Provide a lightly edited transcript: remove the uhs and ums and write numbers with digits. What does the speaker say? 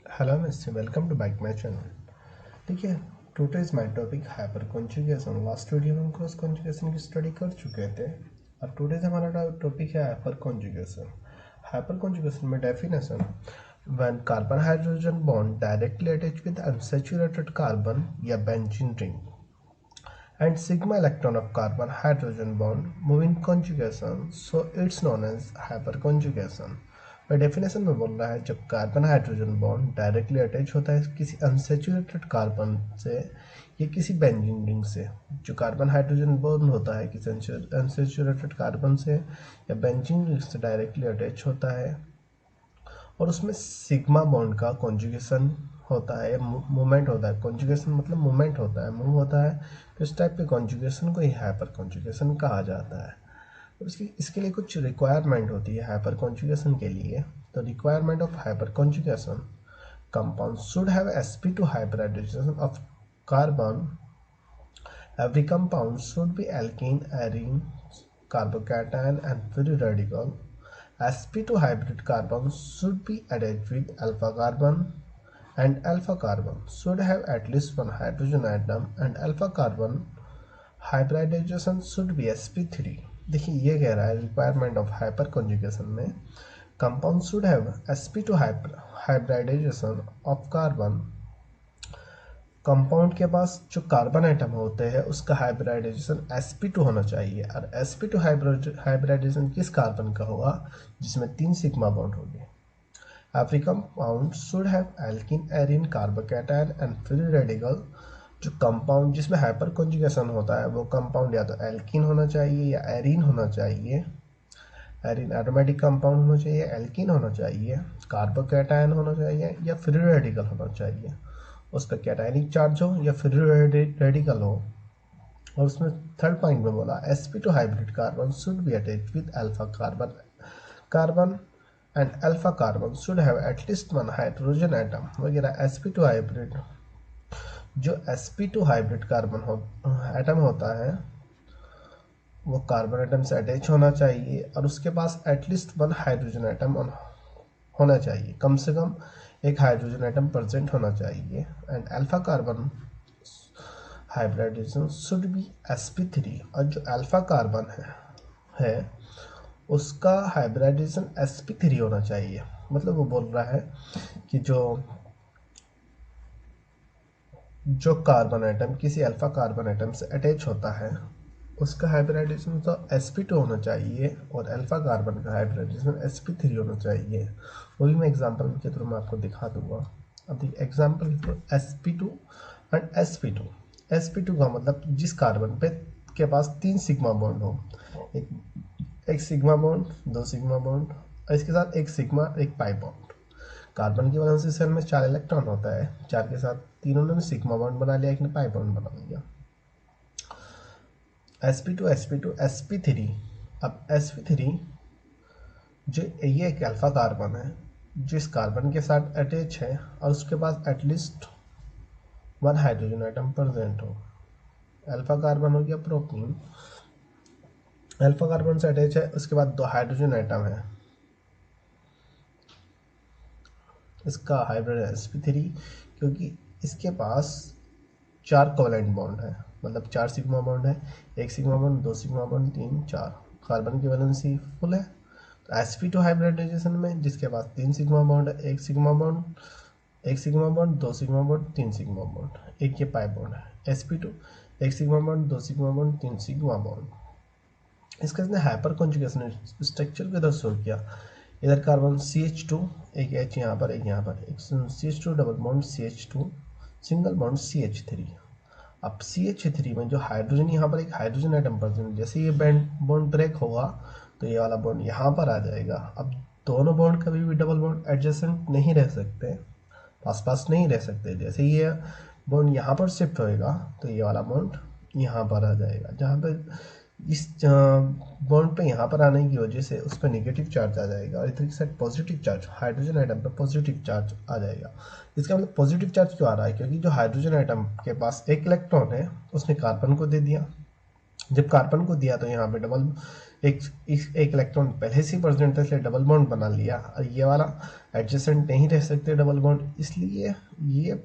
Hello mister, welcome to back my channel. ठीक है, today is my topic hyper conjugation. Last video में हम cross conjugation की study कर चुके थे और टुडे हमारा टॉपिक है हाइपर कॉन्जुगेशन। हाइपर कॉन्जुगेशन में definition: when carbon hydrogen bond directly attach with unsaturated carbon या benzene ring and sigma electron of carbon hydrogen bond move in conjugation, so it's known as hyperconjugation। मैं definition में बोल रहा है, जब carbon hydrogen bond directly attach होता है किसी अनसेचुरेटेड कार्बन से या किसी बेंजीन रिंग से। जो कार्बन हाइड्रोजन बॉन्ड होता है किसी अनसेचुरेटेड कार्बन से या बेंजीन रिंग से डायरेक्टली अटैच होता है और उसमें सिग्मा बॉन्ड का कॉन्जुगेशन होता है, मूवमेंट होता है। कॉन्जुगेशन मतलब मूवमेंट होता है, मूव होता है। तो इस टाइप के कॉन्जुगेशन को ही हाइपर कॉन्जुगेशन कहा जाता है। तो इसके लिए कुछ रिक्वायरमेंट होती है हाइपर कॉन्जुगेशन के लिए। तो requirement of hyper conjugation: compound should have sp2 hybridization of carbon. Every compound should be alkene, arene, carbocation and free radical. sp2 hybrid carbon should be attached with alpha carbon, and alpha carbon should have at least one hydrogen atom, and alpha carbon hybridization should be sp3। देखिए ये कह रहा है requirement of hyper conjugation में compound should have sp2 hybridization of carbon. Compound के पास जो carbon atom होते हैं उसका हाइब्रिडाइजेशन sp2 होना चाहिए। और sp2 हाइब्रिडाइजेशन किस कार्बन का होगा? जिसमें 3 सिग्मा बॉन्ड होंगे। Every compound should have alkene, arene, carbocation and free radical। जो कंपाउंड जिसमें हाइपर कॉन्जुगेशन होता है वो कंपाउंड या तो एल्कीन होना चाहिए या एरीन होना चाहिए। एरीन एरोमेटिक कंपाउंड होना चाहिए, एल्कीन होना चाहिए, कार्बोकैटायन होना चाहिए या फ्री रेडिकल होना चाहिए। उस पर कैटायनिक चार्ज हो या फ्री रेडिकल हो। और उसमें थर्ड पॉइंट में बोला sp2 hybrid carbon should be attached with alpha carbon and alpha carbon should have at least one hydrogen atom वगैरह। sp2 हाइब्रिड जो sp2 हाइब्रिड कार्बन एटम होता है वो कार्बन एटम से अटैच होना चाहिए और उसके पास एटलीस्ट वन हाइड्रोजन एटम होना चाहिए, कम से कम एक हाइड्रोजन एटम प्रेजेंट होना चाहिए। And alpha carbon hybridization should be sp3। और जो अल्फा कार्बन है उसका हाइब्रिडाइजेशन sp3 होना चाहिए। मतलब वो बोल रहा है कि जो कार्बन आइटम किसी अल्फा कार्बन आइटम से अटैच होता है उसका हाइब्रिडाइजेशन तो sp2 होना चाहिए और अल्फा कार्बन का हाइब्रिडाइजेशन sp3 होना चाहिए। वो भी मैं एग्जांपल के थ्रू मैं आपको दिखा दूंगा। अब एग्जांपल sp2 एंड sp2 का मतलब जिस कार्बन पे के पास 3 सिग्मा बॉन्ड हो, एक सिग्मा बॉन्ड, 2 सिग्मा बॉन्ड और इसके साथ एक सिग्मा एक पाई बॉन्ड। कार्बन की वैलेंसी शेल में 4 इलेक्ट्रॉन होता है, 4 के साथ तीनों ने सिग्मा बॉन्ड बना लिया, एक ने पाई बॉन्ड बना लिया। sp2 sp3। अब sp3 जो ये एक अल्फा कार्बन है जिस कार्बन के साथ अटैच है और उसके पास at least one hydrogen item present हो। अल्फा कार्बन हो गया प्रोपीन, अल्फा कार्बन से अटैच है, उसके बाद 2 हाइड्रोजन आइटम है, इसका हाइब्रिड है sp3 क्योंकि इसके पास 4 कोवेलेंट बॉन्ड है, मतलब 4 सिग्मा बॉन्ड है, 1 sigma bond, 2 sigma bond, 3 4। Carbon की वैलेंसी फुल है। तो sp2 हाइब्रिडाइजेशन में जिसके पास 3 सिग्मा बॉन्ड है, 1 sigma bond, 1 sigma bond, 2 sigma bond, 3 sigma bond, एक ये पाई बॉन्ड है। sp2 1 sigma bond, 2 sigma bond, 3 sigma bond. इसका इसने हाइपर कॉन्जुगेशन स्ट्रक्चर को इधर शो किया। इधर कार्बन CH2, एक H यहाँ पर, एक यहाँ पर, एक CH2 double bond CH2 single bond CH3। अब CH3 में जो हाइड्रोजन यहाँ पर एक हाइड्रोजन आइटम प्रेजेंट, जैसे ये बॉन्ड ब्रेक होगा तो ये वाला बॉन्ड यहाँ पर आ जाएगा। अब दोनों बॉन्ड कभी भी डबल बॉन्ड एडजेसेंट नहीं रह सकते, पास पास नहीं रह सकते। जैसे ये बॉन्ड यहाँ पर शिफ्ट होएगा तो ये वाला बॉन्ड यहाँ पर आ जाएगा। जहाँ पे इस बॉन्ड पे यहाँ पर आने की वजह से उस पर नेगेटिव चार्ज आ जाएगा और इधर की side positive charge, hydrogen atom पे पॉजिटिव चार्ज आ जाएगा। इसका मतलब पॉजिटिव चार्ज क्यों आ रहा है? क्योंकि जो हाइड्रोजन आइटम के पास 1 इलेक्ट्रॉन है उसने कार्बन को दे दिया। जब कार्बन को दिया तो यहाँ पे डबल एक इलेक्ट्रॉन पहले से प्रेजेंट था इसलिए डबल बॉन्ड बना लिया, और ये वाला एडजेसेंट नहीं रह सकते डबल बॉन्ड, इसलिए ये